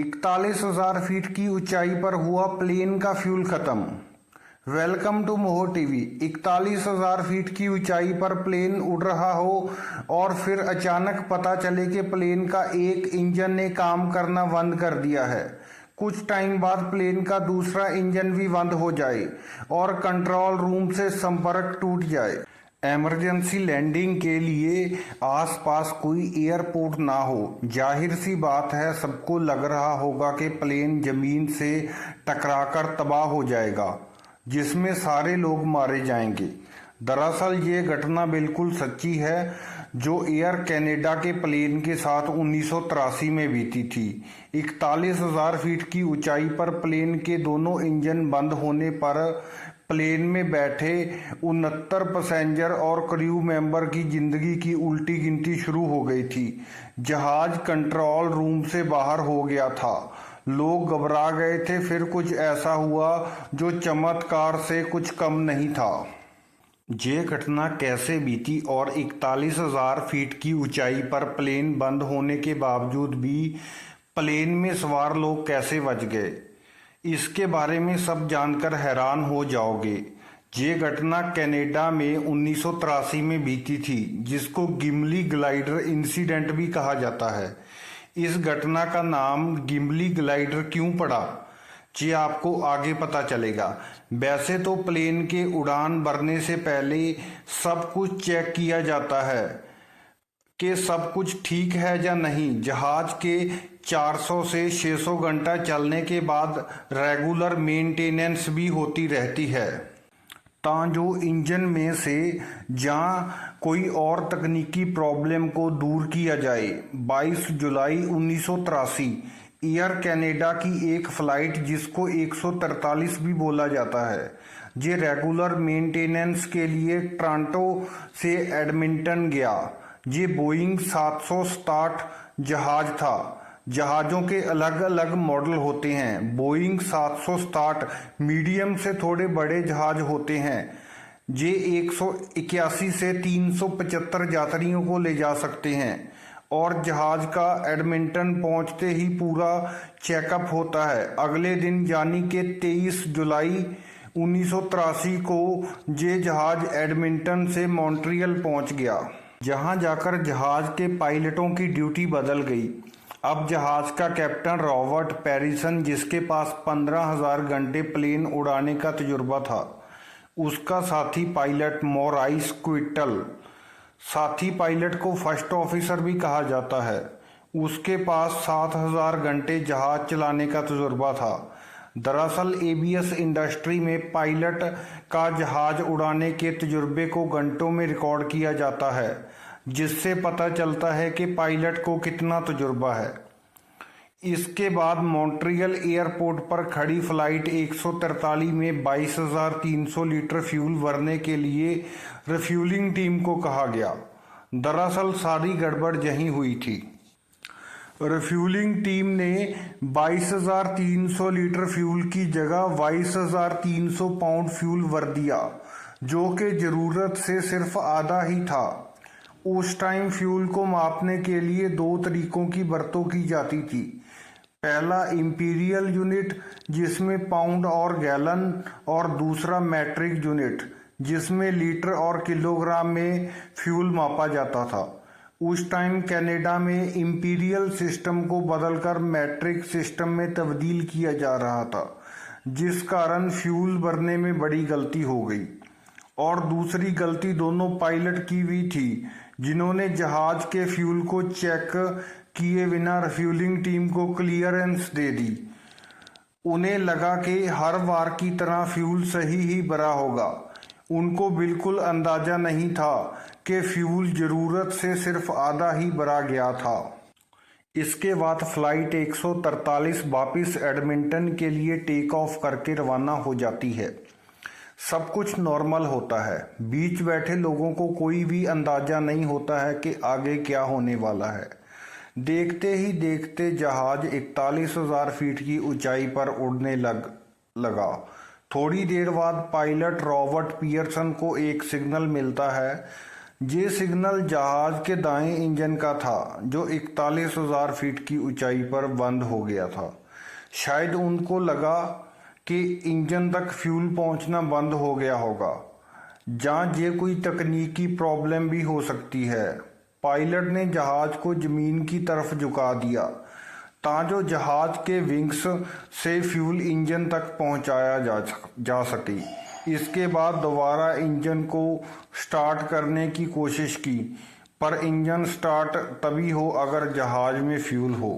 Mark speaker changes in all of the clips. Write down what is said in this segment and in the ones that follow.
Speaker 1: 41,000 feet की ऊंचाई पर हुआ प्लेन का फ्यूल खत्म। वेलकम टू मोहो टीवी। 41,000 फीट की ऊंचाई पर प्लेन उड़ रहा हो और फिर अचानक पता चले कि प्लेन का एक इंजन ने काम करना बंद कर दिया है। कुछ टाइम बाद प्लेन का दूसरा इंजन भी बंद हो जाए और कंट्रोल रूम से संपर्क टूट जाए। इमरजेंसी लैंडिंग के लिए आसपास कोई एयरपोर्ट ना हो। जाहिर सी बात है, सबको लग रहा होगा कि प्लेन जमीन से टकराकर तबाह हो जाएगा, जिसमें सारे लोग मारे जाएंगे। दरअसल ये घटना बिल्कुल सच्ची है, जो एयर कनाडा के प्लेन के साथ 1983 में बीती थी। 41,000 फीट की ऊंचाई पर प्लेन के दोनों इंजन बंद होने पर प्लेन में बैठे 69 पैसेंजर और क्रू मेंबर की जिंदगी की उल्टी गिनती शुरू हो गई थी। जहाज कंट्रोल रूम से बाहर हो गया था। लोग घबरा गए थे। फिर कुछ ऐसा हुआ जो चमत्कार से कुछ कम नहीं था। ये घटना कैसे बीती और 41,000 फीट की ऊंचाई पर प्लेन बंद होने के बावजूद भी प्लेन में सवार लोग कैसे बच गए, इसके बारे में सब जानकर हैरान हो जाओगे। ये घटना कनाडा में 1983 में बीती थी, जिसको गिम्ली ग्लाइडर इंसिडेंट भी कहा जाता है। इस घटना का नाम गिम्ली ग्लाइडर क्यों पड़ा, ये आपको आगे पता चलेगा। वैसे तो प्लेन के उड़ान भरने से पहले सब कुछ चेक किया जाता है कि सब कुछ ठीक है या नहीं। जहाज के 400 से 600 घंटा चलने के बाद रेगुलर मेंटेनेंस भी होती रहती है, जो इंजन में से जहाँ कोई और तकनीकी प्रॉब्लम को दूर किया जाए। 22 जुलाई 1983 एयर कनाडा की एक फ्लाइट, जिसको 143 भी बोला जाता है, ये रेगुलर मेंटेनेंस के लिए टोरंटो से एडमिंटन गया। ये बोइंग 767 जहाज था। जहाज़ों के अलग अलग मॉडल होते हैं। बोइंग 767 मीडियम से थोड़े बड़े जहाज होते हैं। ये 181 से 375 यात्रियों को ले जा सकते हैं और जहाज का एडमिंटन पहुंचते ही पूरा चेकअप होता है। अगले दिन यानी कि 23 जुलाई 1983 को ये जहाज एडमिंटन से मॉन्ट्रियल पहुंच गया। जहां जाकर जहाज के पायलटों की ड्यूटी बदल गई। अब जहाज का कैप्टन रॉबर्ट पैरिसन, जिसके पास 15,000 घंटे प्लेन उड़ाने का तजुर्बा था, उसका साथी पायलट मॉराइस क्विटल, साथी पायलट को फर्स्ट ऑफिसर भी कहा जाता है, उसके पास 7,000 घंटे जहाज चलाने का तजुर्बा था। दरअसल एबीएस इंडस्ट्री में पायलट का जहाज उड़ाने के तजुर्बे को घंटों में रिकॉर्ड किया जाता है, जिससे पता चलता है कि पायलट को कितना तजुर्बा है। इसके बाद मॉन्ट्रियल एयरपोर्ट पर खड़ी फ्लाइट 143 में 22,300 लीटर फ्यूल भरने के लिए रिफ्यूलिंग टीम को कहा गया। दरअसल सारी गड़बड़ यहीं हुई थी। रिफ्यूलिंग टीम ने 22,300 लीटर फ्यूल की जगह 22,300 पाउंड फ्यूल भर दिया, जो कि ज़रूरत से सिर्फ आधा ही था। उस टाइम फ्यूल को मापने के लिए 2 तरीकों की बरतों की जाती थी। पहला इंपीरियल यूनिट, जिसमें पाउंड और गैलन, और दूसरा मैट्रिक यूनिट, जिसमें लीटर और किलोग्राम में फ्यूल मापा जाता था। उस टाइम कनाडा में इंपीरियल सिस्टम को बदलकर मैट्रिक सिस्टम में तब्दील किया जा रहा था, जिस कारण फ्यूल भरने में बड़ी गलती हो गई। और दूसरी गलती दोनों पायलट की भी थी, जिन्होंने जहाज के फ्यूल को चेक किए बिना रिफ्यूलिंग टीम को क्लियरेंस दे दी। उन्हें लगा कि हर बार की तरह फ्यूल सही ही भरा होगा। उनको बिल्कुल अंदाजा नहीं था कि फ्यूल जरूरत से सिर्फ आधा ही भरा गया था। इसके बाद फ्लाइट 143 वापिस एडमिंटन के लिए टेक ऑफ करके रवाना हो जाती है। सब कुछ नॉर्मल होता है। बीच बैठे लोगों को कोई भी अंदाजा नहीं होता है कि आगे क्या होने वाला है। देखते ही देखते जहाज 41,000 फीट की ऊंचाई पर उड़ने लगा। थोड़ी देर बाद पायलट रॉबर्ट पियर्सन को एक सिग्नल मिलता है, ये सिग्नल जहाज के दाएं इंजन का था जो 41,000 फीट की ऊंचाई पर बंद हो गया था। शायद उनको लगा कि इंजन तक फ्यूल पहुंचना बंद हो गया होगा, जहां ये कोई तकनीकी प्रॉब्लम भी हो सकती है। पायलट ने जहाज को जमीन की तरफ झुका दिया ताकि जहाज के विंग्स से फ्यूल इंजन तक पहुंचाया जा सके। इसके बाद दोबारा इंजन को स्टार्ट करने की कोशिश की, पर इंजन स्टार्ट तभी हो अगर जहाज में फ्यूल हो।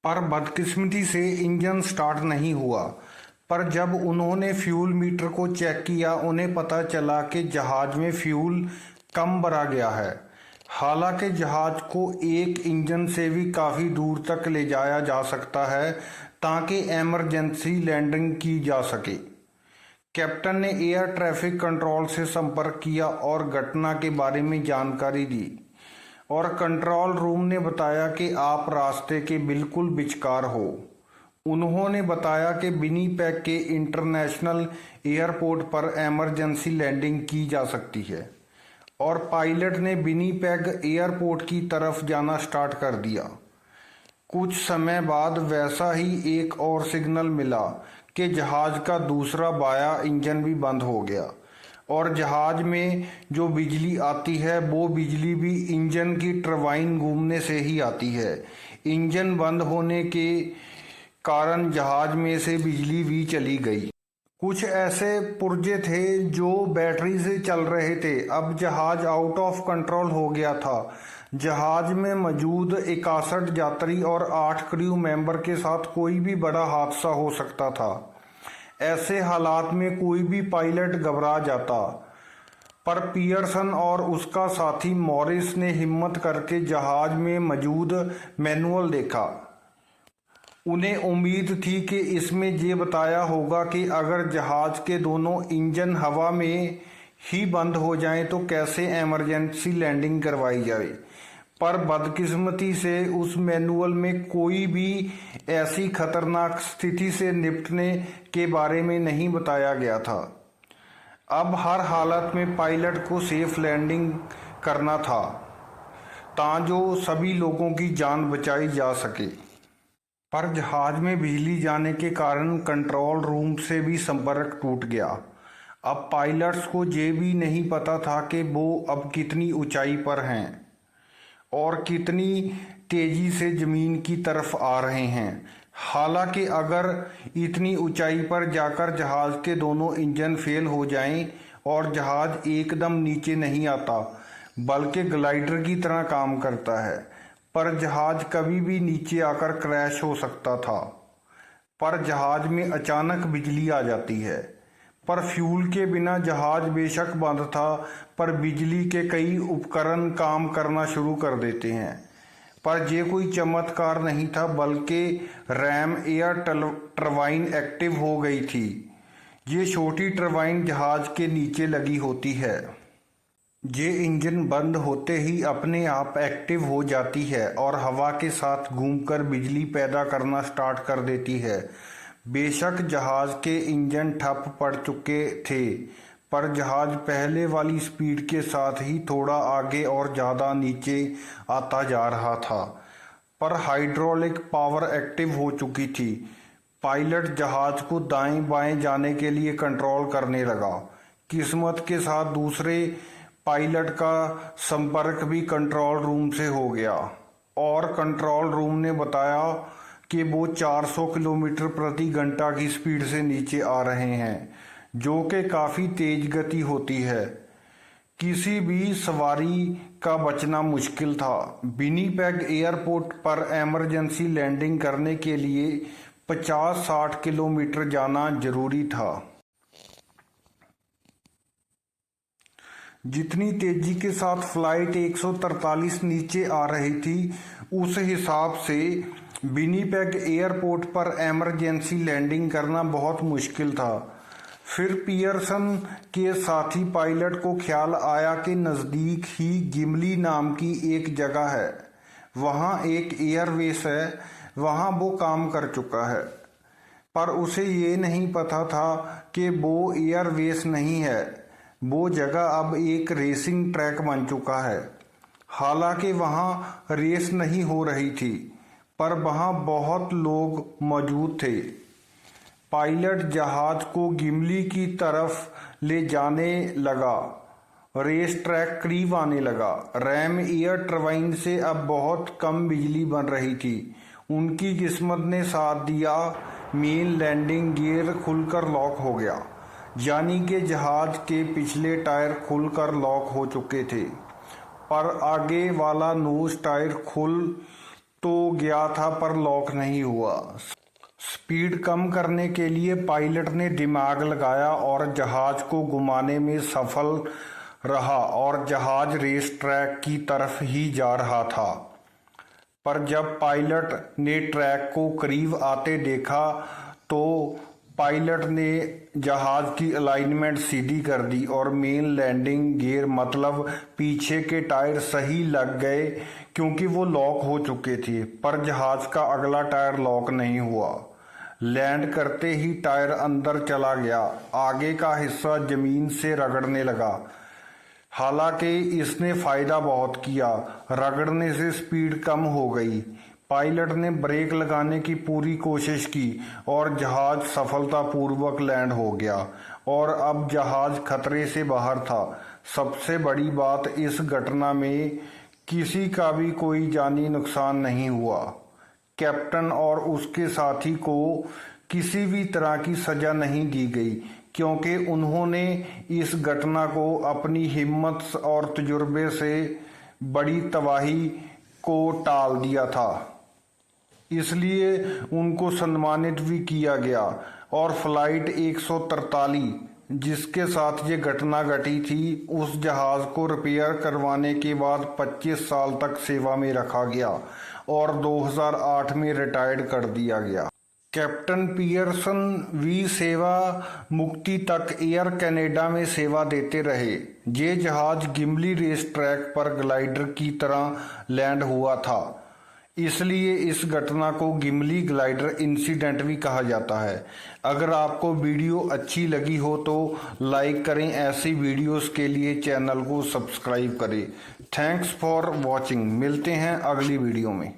Speaker 1: पर बदकिस्मती से इंजन स्टार्ट नहीं हुआ। पर जब उन्होंने फ्यूल मीटर को चेक किया, उन्हें पता चला कि जहाज में फ्यूल कम भरा गया है। हालांकि जहाज को एक इंजन से भी काफ़ी दूर तक ले जाया जा सकता है ताकि इमरजेंसी लैंडिंग की जा सके। कैप्टन ने एयर ट्रैफिक कंट्रोल से संपर्क किया और घटना के बारे में जानकारी दी, और कंट्रोल रूम ने बताया कि आप रास्ते के बिल्कुल विचकार हो। उन्होंने बताया कि विनिपेग के इंटरनेशनल एयरपोर्ट पर इमरजेंसी लैंडिंग की जा सकती है, और पायलट ने विनिपेग एयरपोर्ट की तरफ जाना स्टार्ट कर दिया। कुछ समय बाद वैसा ही एक और सिग्नल मिला कि जहाज का दूसरा बाया इंजन भी बंद हो गया, और जहाज में जो बिजली आती है वो बिजली भी इंजन की टरबाइन घूमने से ही आती है। इंजन बंद होने के कारण जहाज में से बिजली भी चली गई। कुछ ऐसे पुर्जे थे जो बैटरी से चल रहे थे। अब जहाज आउट ऑफ कंट्रोल हो गया था। जहाज में मौजूद 61 यात्री और 8 क्रू मेंबर के साथ कोई भी बड़ा हादसा हो सकता था। ऐसे हालात में कोई भी पायलट घबरा जाता, पर पियर्सन और उसका साथी मॉरिस ने हिम्मत करके जहाज में मौजूद मैनुअल देखा। उन्हें उम्मीद थी कि इसमें ये बताया होगा कि अगर जहाज के दोनों इंजन हवा में ही बंद हो जाएं तो कैसे इमरजेंसी लैंडिंग करवाई जाए। पर बदकिस्मती से उस मैनुअल में कोई भी ऐसी खतरनाक स्थिति से निपटने के बारे में नहीं बताया गया था। अब हर हालत में पायलट को सेफ लैंडिंग करना था ताकि सभी लोगों की जान बचाई जा सके। पर जहाज में बिजली जाने के कारण कंट्रोल रूम से भी संपर्क टूट गया। अब पायलट्स को ये भी नहीं पता था कि वो अब कितनी ऊंचाई पर हैं और कितनी तेजी से ज़मीन की तरफ आ रहे हैं। हालांकि अगर इतनी ऊंचाई पर जाकर जहाज़ के दोनों इंजन फेल हो जाएं और जहाज़ एकदम नीचे नहीं आता बल्कि ग्लाइडर की तरह काम करता है, पर जहाज़ कभी भी नीचे आकर क्रैश हो सकता था। पर जहाज़ में अचानक बिजली आ जाती है। पर फ्यूल के बिना जहाज बेशक बंद था, पर बिजली के कई उपकरण काम करना शुरू कर देते हैं। पर ये कोई चमत्कार नहीं था, बल्कि रैम एयर टरबाइन एक्टिव हो गई थी। ये छोटी टरबाइन जहाज के नीचे लगी होती है। ये इंजन बंद होते ही अपने आप एक्टिव हो जाती है और हवा के साथ घूमकर बिजली पैदा करना स्टार्ट कर देती है। बेशक जहाज के इंजन ठप पड़ चुके थे, पर जहाज पहले वाली स्पीड के साथ ही थोड़ा आगे और ज़्यादा नीचे आता जा रहा था। पर हाइड्रोलिक पावर एक्टिव हो चुकी थी। पायलट जहाज को दाएं बाएं जाने के लिए कंट्रोल करने लगा। किस्मत के साथ दूसरे पायलट का संपर्क भी कंट्रोल रूम से हो गया, और कंट्रोल रूम ने बताया कि वो 400 किलोमीटर प्रति घंटा की स्पीड से नीचे आ रहे हैं, जो कि काफ़ी तेज गति होती है। किसी भी सवारी का बचना मुश्किल था। विनिपेग एयरपोर्ट पर इमरजेंसी लैंडिंग करने के लिए 50-60 किलोमीटर जाना जरूरी था। जितनी तेजी के साथ फ्लाइट 143 नीचे आ रही थी, उस हिसाब से विनिपेग एयरपोर्ट पर इमरजेंसी लैंडिंग करना बहुत मुश्किल था। फिर पियर्सन के साथी पायलट को ख्याल आया कि नज़दीक ही गिमली नाम की एक जगह है, वहाँ एक एयरवेस है, वहाँ वो काम कर चुका है। पर उसे ये नहीं पता था कि वो एयरवेस नहीं है, वो जगह अब एक रेसिंग ट्रैक बन चुका है। हालांकि वहाँ रेस नहीं हो रही थी, पर वहाँ बहुत लोग मौजूद थे। पायलट जहाज को गिमली की तरफ ले जाने लगा। रेस ट्रैक करीब आने लगा। रैम एयर टरबाइन से अब बहुत कम बिजली बन रही थी। उनकी किस्मत ने साथ दिया। मेन लैंडिंग गियर खुलकर लॉक हो गया, यानी कि जहाज के पिछले टायर खुलकर लॉक हो चुके थे, पर आगे वाला नोज टायर खुल तो गया था पर लॉक नहीं हुआ। स्पीड कम करने के लिए पायलट ने दिमाग लगाया और जहाज को घुमाने में सफल रहा और जहाज रेस ट्रैक की तरफ ही जा रहा था। पर जब पायलट ने ट्रैक को करीब आते देखा तो पायलट ने जहाज की अलाइनमेंट सीधी कर दी और मेन लैंडिंग गियर मतलब पीछे के टायर सही लग गए, क्योंकि वो लॉक हो चुके थे, पर जहाज का अगला टायर लॉक नहीं हुआ। लैंड करते ही टायर अंदर चला गया। आगे का हिस्सा जमीन से रगड़ने लगा। हालांकि इसने फायदा बहुत किया। रगड़ने से स्पीड कम हो गई। पायलट ने ब्रेक लगाने की पूरी कोशिश की और जहाज सफलतापूर्वक लैंड हो गया और अब जहाज खतरे से बाहर था। सबसे बड़ी बात, इस घटना में किसी का भी कोई जानी नुकसान नहीं हुआ। कैप्टन और उसके साथी को किसी भी तरह की सजा नहीं दी गई, क्योंकि उन्होंने इस घटना को अपनी हिम्मत और तजुर्बे से बड़ी तबाही को टाल दिया था। इसलिए उनको सम्मानित भी किया गया और फ्लाइट 143 जिसके साथ ये घटना घटी थी, उस जहाज को रिपेयर करवाने के बाद 25 साल तक सेवा में रखा गया और 2008 में रिटायर्ड कर दिया गया। कैप्टन पियर्सन वी सेवा मुक्ति तक एयर कनाडा में सेवा देते रहे। ये जहाज गिमली रेस ट्रैक पर ग्लाइडर की तरह लैंड हुआ था, इसलिए इस घटना को गिमली ग्लाइडर इंसिडेंट भी कहा जाता है। अगर आपको वीडियो अच्छी लगी हो तो लाइक करें। ऐसी वीडियोस के लिए चैनल को सब्सक्राइब करें। Thanks for watching. मिलते हैं अगली वीडियो में।